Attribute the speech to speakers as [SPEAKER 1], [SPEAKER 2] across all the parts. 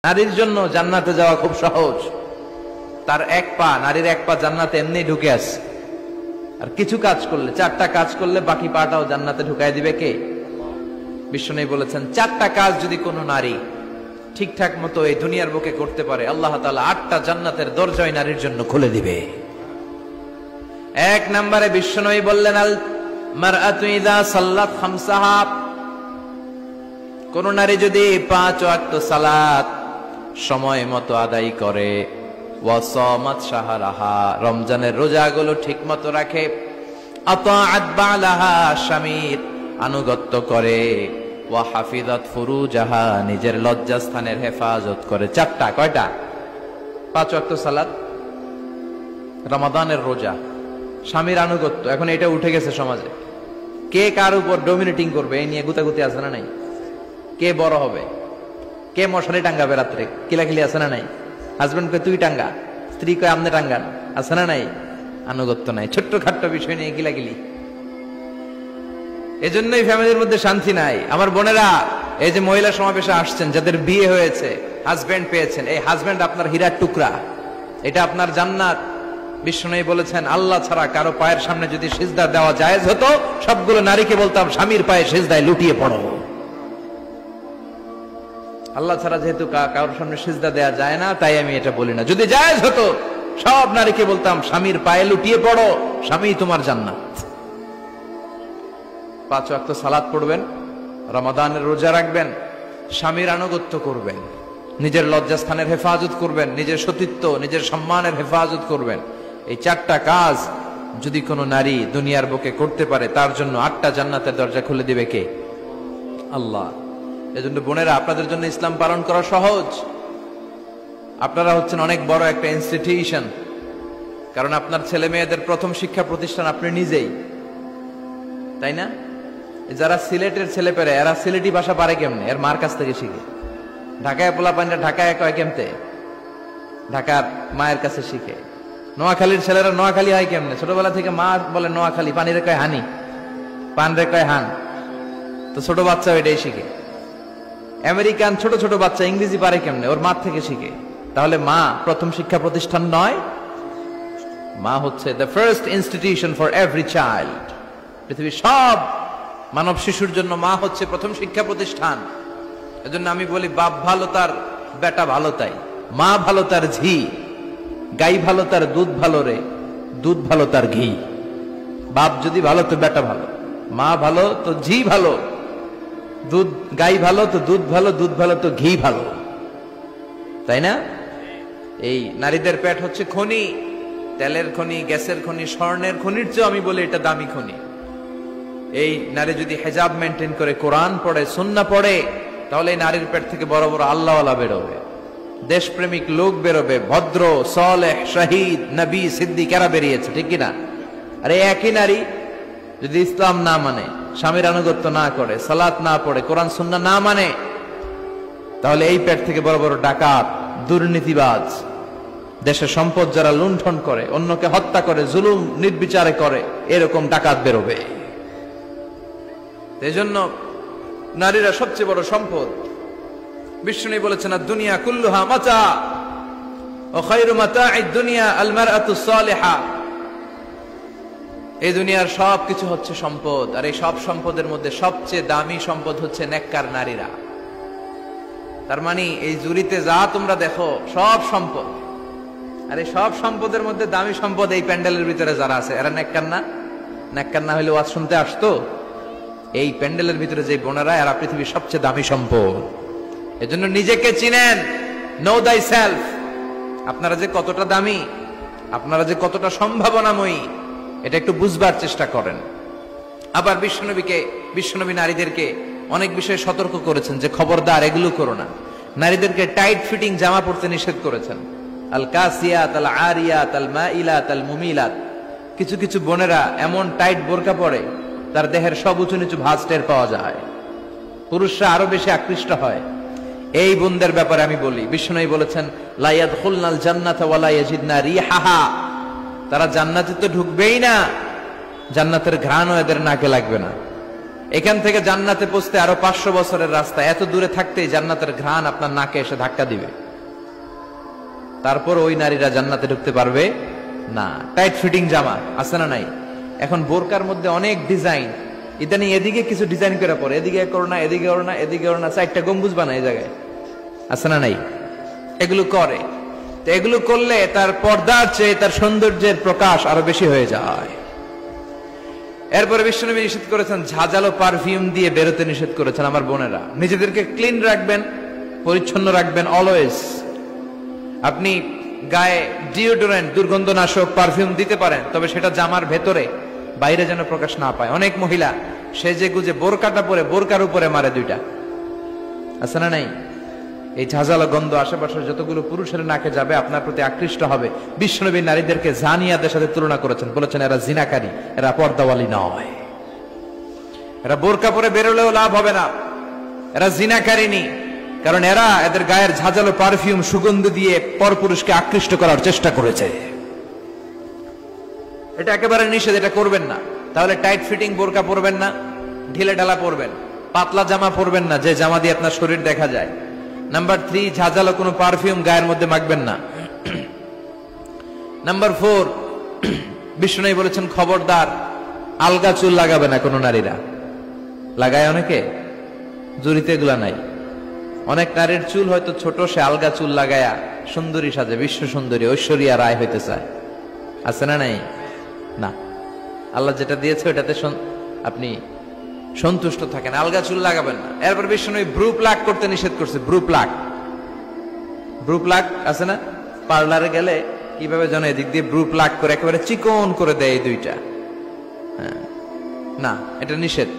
[SPEAKER 1] নারীর জন্য জান্নাতে যাওয়া খুব সহজ। তার এক পা, নারীর এক পা জান্নাতে এমনি ঢুকে আসে। আর কিছু কাজ করলে, 4টা কাজ করলে বাকি পাটাও জান্নাতে ঢুকাই দিবে কে? বিশ্বনবী বলেছেন 4টা কাজ যদি কোনো নারী ঠিকঠাক মতো এই দুনিয়ার বুকে করতে পারে, আল্লাহ তাআলা 8টা জান্নাতের দরজাই নারীর জন্য খুলে দিবে। এক নম্বরে বিশ্বনবী বললেন, আল মারআতু ইযা সাল্লাত খামসাহা, কোন নারী যদি 5 ওয়াক্ত সালাত সময় মতো আদায় করে, ওয়া সামাত শাহরাহা, রমজানের রোজাগুলো ঠিকমতো রাখে, আতাআত বালাহা, স্বামীর আনুগত্য করে, ওয়া হাফিজাত ফুরুজাহা, নিজের লজ্জাস্থানের হেফাজত করে। 4টা, কয়টা? 5 ওয়াক্ত সালাত, রমাদানের রোজা, স্বামীর আনুগত্য। এখন এটা উঠে গেছে সমাজে। কে কার উপর ডমিনেটিং করবে এই নিয়ে গুতাগুতি আছে না নাই? কে বড় হবে, কে মশারি টাঙ্গাবে রাত্রে, কিলাকিলি আছে না নাই? হাজবেন্ড কে তুই টাঙ্গা, স্ত্রী কে আমনে টাঙ্গান, আছে না নাই? আনুগত্য নাই, ছোট্ট খাট্ট বিষয় নিয়ে কিলাকিলি। এজন্যই ফ্যামিলির মধ্যে শান্তি নাই। আমার বোনেরা, এই যে মহিলা সমাবেশে আসছেন, যাদের বিয়ে হয়েছে, হাজবেন্ড পেয়েছেন, এই হাজবেন্ড আপনার হীরার টুকরা, এটা আপনার জান্নাত। বিশ্বনবী বলেছেন, আল্লাহ ছাড়া কারো পায়ের সামনে যদি সিজদা দেওয়া জায়েজ হতো, সবগুলো নারীকে বলতাম স্বামীর পায়ে সিজদায় লুটিয়ে পড়ো। আল্লাহ ছাড়া যেহেতু কারোর সামনে সিজদা দেয়া যায় না, তাই আমি এটা বলি না। যদি জায়েজ হতো, সব নারীকে বলতাম স্বামীর পায়ে লুটিয়ে পড়ো, স্বামী তোমার জান্নাত। 5 ওয়াক্ত সালাত পড়বেন, রমাদানের রোজা রাখবেন, স্বামীর আনুগত্য করবেন, নিজের লজ্জাস্থানের হেফাজত করবেন, নিজের সতীত্ব, নিজের সম্মানের হেফাজত করবেন। এই 4টা কাজ যদি কোনো নারী দুনিয়ার বুকে করতে পারে, তার জন্য 8টা জান্নাতের দরজা খুলে দিবে কে? আল্লাহ। এজন্য বোনেরা, আপনাদের জন্য ইসলাম পালন করা সহজ। আপনারা হচ্ছেন অনেক বড় একটা ইনস্টিটিউশন, কারণ আপনার ছেলে মেয়েদের প্রথম শিক্ষা প্রতিষ্ঠান আপনি নিজেই, তাই না? যারা সিলেটের ছেলে পেরে, এরা সিলেটি ভাষা পারে কেমনে? এর মার কাছ থেকে শিখে। ঢাকায় পোলা পানিরা ঢাকায় কয় কেমতে? ঢাকার মায়ের কাছে শিখে। নোয়াখালীর ছেলেরা নোয়াখালী হয় কেমনে? ছোটবেলা থেকে মা বলে নোয়াখালী, পানিরে কয় হানি, পান রে কয় হান, তো ছোট বাচ্চা এটাই শিখে। আমেরিকান ছোট ছোট বাচ্চা ইংরেজি পারে কেমনে? ওর মার থেকে শিখে। তাহলে মা প্রথম শিক্ষা প্রতিষ্ঠান নয়? মা হচ্ছে the first institution for every child. পৃথিবীর সব মানব শিশুর জন্য মা হচ্ছে প্রথম শিক্ষা প্রতিষ্ঠান। এজন্য আমি বলি, বাপ ভালো তার বেটা ভালো তাই, মা ভালো তার ঝি, গাই ভালো তার দুধ ভালো রে, দুধ ভালো তার ঘি। বাপ যদি ভালো তো বেটা ভালো, মা ভালো তো ঝি ভালো, দুধ গাই ভালো তো দুধ ভালো, দুধ ভালো তো ঘি ভালো, তাই না? এই নারীদের পেট হচ্ছে খনি, তেলের খনি, গ্যাসের খনি, স্বর্ণের খনির চেয়ে আমি বলি এটা দামি খনি। এই নারী যদি হিজাব মেনটেন করে, কোরআন পড়ে, সুন্নাহ পড়ে, তাহলে এই নারীর পেট থেকে বড় বড় আল্লাহওয়ালা বেরোবে, দেশপ্রেমিক লোক বেরোবে, ভদ্র, সালেহ, শহীদ, নবী, সিদ্দিক এরা বেরিয়েছে, ঠিক কিনা? আর এই একই নারী যদি ইসলাম না মানে, স্বামীর আনুগত্য না করে, সালাত না পড়ে, কোরআন সুন্নাহ না মানে, তাহলে এই পেট থেকে বড় বড় ডাকাত, দুর্নীতিবাজ, দেশের সম্পদ যারা লুণ্ঠন করে, অন্যকে হত্যা করে, জুলুম নির্বিচারে করে, এরকম ডাকাত বেরোবে। এজন্য নারীরা সবচেয়ে বড় সম্পদ। বিশ্বনবী বলেছেন, দুনিয়া কুল্লুহা মাতা ওয়া খায়রু মাতা'আদ দুনিয়া আল মারআতুস সালিহা। এই দুনিয়ার সবকিছু হচ্ছে সম্পদ, আর এই সব সম্পদের মধ্যে সবচেয়ে দামি সম্পদ হচ্ছে নেককার নারীরা। তার মানে এই জুরিতে যা তোমরা দেখো সব সম্পদ, আর এই সব সম্পদের মধ্যে দামি সম্পদ এই প্যান্ডেলের ভিতরে যারা আছে, এরা নেককার না? নেককার না হলে ওয়াজ শুনতে আসতো? এই প্যান্ডেলের ভিতরে যে বোনেরা, এরা পৃথিবীর সবচেয়ে দামি সম্পদ। এজন্য নিজেকে চিনেন, নো দাই সেলফ। আপনারা যে কতটা দামি, আপনারা যে কতটা সম্ভাবনাময়ী, এটা একটু বুঝবার চেষ্টা করেন। আবার বিশ্বনবী নারীদেরকে অনেক বিষয়ে সতর্ক করেছেন যে খবরদার এগুলো করো না। নারীদেরকে টাইট ফিটিং জামা পরতে নিষেধ করেছেন। আল কাসিয়াত আল আরিয়াত আল মাইলাত আল মুমিলাত। কিছু কিছু বোনেরা এমন টাইট বোরকা পরে, তার দেহের সব উঁচু নিচু ভাঁজ টের পাওয়া যায়, পুরুষরা আরো বেশি আকৃষ্ট হয়। এই বোনদের ব্যাপারে আমি বলি, বিশ্বনবী বলেছেন, লা ইয়াদখুলনাল জান্নাতা ওয়া লা ইয়াজিদনা রিহাহা। তারা জান্নাতে তো ঢুকবেই না, জান্নাতের ঘ্রাণও এদের নাকে লাগবে না। এখান থেকে জান্নাতে পৌঁছতে আরো 500 বছরের রাস্তা, এত দূরে থাকতেই জান্নাতের ঘ্রাণ আপনার নাকে এসে ধাক্কা দিবে, তারপর ওই নারীরা জান্নাতে ঢুকতে পারবে না। টাইট ফিটিং জামা আছে না নাই? এখন বোরকার মধ্যে অনেক ডিজাইন, ইদানিং এদিকে কিছু ডিজাইন করে পরে, এদিকে করো না, এদিকে করো না, এদিকে করো না, 4টা গম্বুজ বানায় এই জায়গায়, আছে না নাই? এগুলো করে, তো এগুলো করলে তার পর্দার চেয়ে তার সৌন্দর্যের প্রকাশ আরো বেশি হয়ে যায়। এরপরে বিশ্বনবী নিষেধ করেছেন ঝাঁঝালো পারফিউম দিয়ে বেরোতে নিষেধ করেছেন। আমার বোনেরা, নিজেদেরকে ক্লিন রাখবেন, পরিচ্ছন্ন রাখবেন অলওয়েজ। আপনি গায়ে ডিওডোরেন্ট, দুর্গন্ধনাশক পারফিউম দিতে পারেন, তবে সেটা জামার ভেতরে, বাইরে যেন প্রকাশ না পায়। অনেক মহিলা সেজে গুজে বোরকাটা পরে বোরকার উপরে মারে 2টা, আছে না নাই? এই ঝাঁঝালো গন্ধ আশেপাশে যতগুলো পুরুষের নাকে যাবে আপনার প্রতি আকৃষ্ট হবে। বিশ্বনবী নারীদেরকে জানিয়াদের সাথে তুলনা করেছেন, বলেছেন এরা জিনাকারী, এরা পর্দাওয়ালী নয়, এরা বোরকা পরে বেরোলেও লাভ হবে না, এরা জিনাকারিনী, কারণ এরা এদের গায়ের ঝাঁঝালো পারফিউম সুগন্ধ দিয়ে পরপুরুষকে আকৃষ্ট করার চেষ্টা করেছে। এটা একেবারে নিষেধ, এটা করবেন না। তাহলে টাইট ফিটিং বোরকা পরবেন না, ঢিলে ঢালা পরবেন, পাতলা জামা পরবেন না যে জামা দিয়ে আপনার শরীর দেখা যায়। নাম্বার 3, ঝাঁঝালো কোনো পারফিউম গায়ের মধ্যে মাখবেন না। নাম্বার 4, বিষ্ণু বলেছেন খবরদার আলগা চুল লাগাবে না কোনো নারীরা। লাগায় অনেকে, জুরিতে এগুলা নাই। অনেক নারীর চুল হয়তো ছোট, সে আলগা চুল লাগায়া সুন্দরী সাজে, বিশ্ব সুন্দরী ঐশ্বরিয়া রায় হইতে চায়, আছে না নাই? না, আল্লাহ যেটা দিয়েছে ওটাতে আপনি সন্তুষ্ট থাকেন, আলগা চুল লাগাবেন না। এরপর বিষ্ণু ব্রু প্লাক করতে নিষেধ করছে। ব্রু প্লাক আছে না? পার্লারে গেলে কিভাবে যেন এদিক দিয়ে ব্রু প্লাক করে একেবারে চিকন করে দেয় এই 2টা, না, এটা নিষেধ।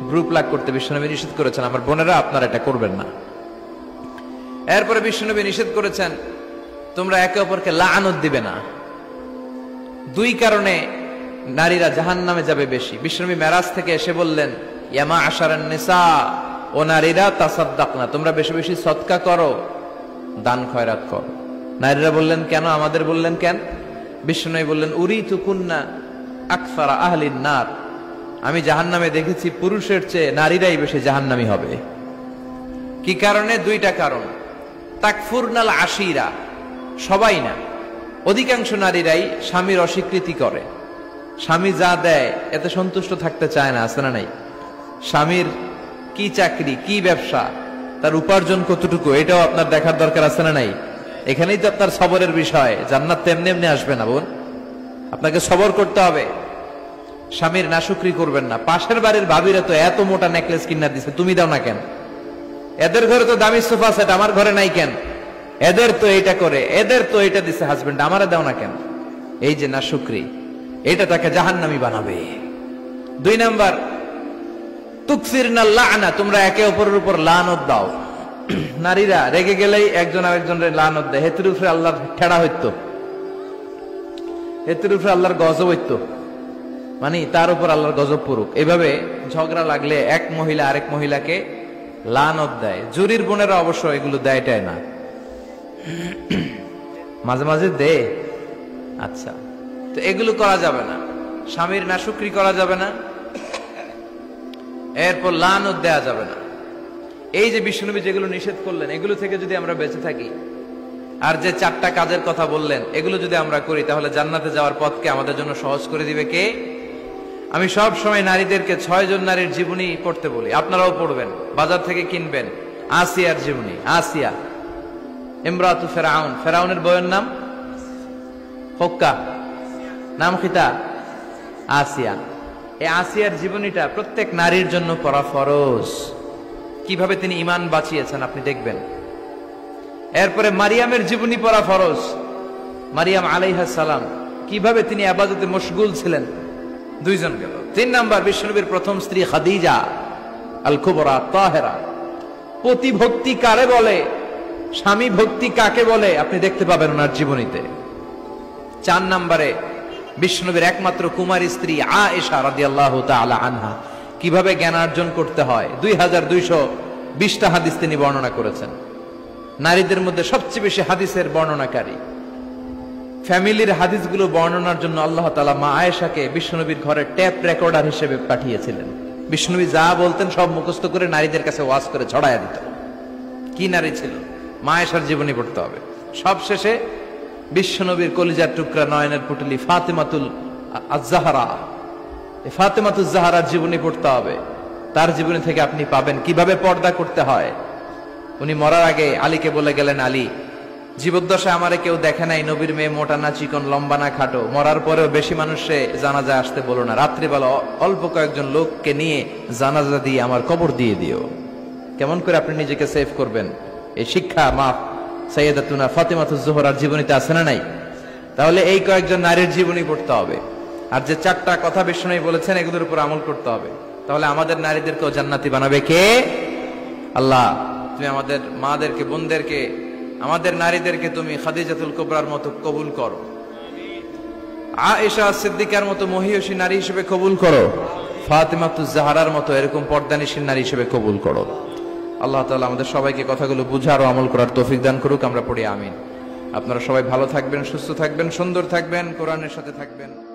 [SPEAKER 1] ব্রু প্লাক করতে বিশ্বনবী নিষেধ করেছেন। আমার বোনেরা, আপনারা এটা করবেন না। এরপরে বিশ্বনবী নিষেধ করেছেন তোমরা একে অপরকে লাআনত দিবে না। 2 কারণে নারীরা জাহান্নামে যাবে বেশি। বিশ্বনবী মেরাজ থেকে এসে বললেন, ইয়া মা'আশারান নিসা, ও নারীরা, তাসাদ্দাকনা, তোমরা বেশি বেশি সদকা করো, দান খয়রাত করো। নারীরা বললেন কেন? আমাদের বললেন কেন? বিশ্বনবী বললেন, উরিতু কুন্না আকসারা আহলিন নার, আমি জাহান্নামে দেখেছি পুরুষের চেয়ে নারীরাই বেশি জাহান্নামী হবে। কি কারণে? 2টা কারণ। তাকফুরনাল আশিরা, সবাই না, অধিকাংশ নারীরাই স্বামীর অস্বীকৃতি করে, স্বামী যা দেয় এতে সন্তুষ্ট থাকতে চায় না, আছে না নাই? স্বামীর কি চাকরি, কি ব্যবসা, তার উপার্জন কতটুকু, এটাও আপনার দেখার দরকার, আছে না নাই? এখানেই তো আপনার সবরের বিষয়। জান্নাত তেমনি এমনি আসবে না বোন, আপনাকে সবর করতে হবে। স্বামীর নাশুকরি করবেন না। পাশের বাড়ির ভাবিরা তো এত মোটা নেকলেস কিনা দিছে, তুমি দাও না কেন? এদের ঘরে তো দামি সোফা সেট, আমার ঘরে নাই কেন? এদের তো এটা করে, এদের তো এটা দিছে হাজবেন্ড, আমারে দাও না কেন? এই যে নাশুকরি, এটা তাকে জাহান্নামী বানাবে। 2 নাম্বার, তুকসিরনা লা'না, তোমরা একে অপরের উপর লানত দাও। নারীরা রেগে গেলেই একজন আরেকজনের লানত দেয়, হেতুর উপরে আল্লাহর ঠেড়া হইতো, হেতুর উপরে আল্লাহর গজব হইতো, মানে তার উপর আল্লাহর গজব পড়ুক। এভাবে ঝগড়া লাগলে এক মহিলা আরেক মহিলাকে লানত দেয়। জুরির বোনেরা অবশ্য এগুলো দেয়টাই না, মাঝে মাঝে দে। আচ্ছা, তো এগুলো করা যাবে না, স্বামীর নাশুকরি করা যাবে না, এরপর লানত দেয়া যাবে না। এই যে বিশ্বনবী যেগুলো নিষেধ করলেন, এগুলো থেকে যদি আমরা বেঁচে থাকি, আর যে 4টা কাজের কথা বললেন, এগুলো যদি আমরা করি, তাহলে জান্নাতে যাওয়ার পথকে আমাদের জন্য সহজ করে দিবে কে? আমি সব সময় নারীদেরকে 6 জন নারীর জীবনী পড়তে বলি, আপনারাও পড়বেন, বাজার থেকে কিনবেন। আসিয়ার জীবনী, আসিয়া ইমরাতু ফেরাউন, ফেরাউনের বউয়ের নাম ফক্কা, নাম খিতা আসিয়া। এই আসিয়ার জীবনীটা প্রত্যেক নারীর জন্য পড়া ফরজ। কিভাবে তিনি ঈমান বাঁচিয়েছেন আপনি দেখবেন। এরপরে মারিয়ামের জীবনী পড়া ফরজ। মারিয়াম আলাইহিস সালাম কিভাবে তিনি ইবাদতে মশগুল ছিলেন, 2 জন গেল। 3 নাম্বার, বিশ্বনবীর প্রথম স্ত্রী খাদিজা আল কুবরা তাহেরা। পতি ভক্তি কারে বলে, স্বামী ভক্তি কাকে বলে, আপনি দেখতে পাবেন ওনার জীবনীতে। 4 নম্বরে, বিশ্বনবীর একমাত্র কুমারী স্ত্রী আয়েশা রাদিয়াল্লাহু তাআলা আনহা, কিভাবে জ্ঞানার্জন করতে হয় 2220টা হাদিস তিনি বর্ণনা করেছেন। নারীদের মধ্যে সবচেয়ে বেশি হাদিসের বর্ণনাকারী। ফ্যামিলির হাদিসগুলো বর্ণনার জন্য আল্লাহ তাআলা মা আয়েশাকে বিশ্বনবীর ঘরে ট্যাপ রেকর্ডার হিসেবে পাঠিয়েছিলেন। বিষ্ণুবী যা বলতেন সব মুখস্থ করে নারীদের কাছে ওয়াজ করে ছড়াইয়া দিত। কি নারী ছিল! মা আয়েশার জীবনী পড়তে হবে। সবশেষে বিশ্বনবীর কলিজার টুকরা নয়নের পুটলি ফাতেমাতুল আজ-জাহরা, ফাতেমাতুজ জাহরার জীবনী পড়তে হবে। তার জীবনী থেকে আপনি পাবেন কিভাবে পর্দা করতে হয়। উনি মরার আগে আলীকে বলে গেলেন, আলী, জীবদ্দশায় আমারে কেউ দেখে নাই, নবীর মেয়ে মোটা না চিকন, লম্বা না খাটো। মরার পরেও বেশি মানুষে জানাজা আসতে বলো না, রাত্রিবেলা অল্প কয়েকজন লোককে নিয়ে জানাজা দিয়ে আমার কবর দিয়ে দিও। কেমন করে আপনি নিজেকে সেভ করবেন, এই শিক্ষা মা সাইয়্যিদাতুনা ফাতেমাতুজ জোহরার জীবনীতে আছে না নাই? তাহলে এই কয়েকজন নারীর জীবনী পড়তে হবে। আর যে চারটা কথা বিষ্ণু বলেছেন এগুলোর উপর আমল করতে হবে। তাহলে আমাদের নারীদেরকেও জান্নাতি বানাবে কে? আল্লাহ। তুমি আমাদের মাদেরকে, বোনদেরকে, আমাদের নারীদেরকে তুমি খাদিজাতুল কুবরার মতো কবুল করো, আয়েশা সিদ্দিকার মতো মহিয়সী নারী হিসেবে কবুল করো, ফাতেমাতুজ জাহরার মতো এরকম পর্দানিশীল নারী হিসেবে কবুল করো। আল্লাহ তাআলা আমাদের সবাইকে কথাগুলো বুঝার ও আমল করার তৌফিক দান করুক। আমরা পড়ি আমিন। আপনারা সবাই ভালো থাকবেন, সুস্থ থাকবেন, সুন্দর থাকবেন, কোরআনের সাথে থাকবেন।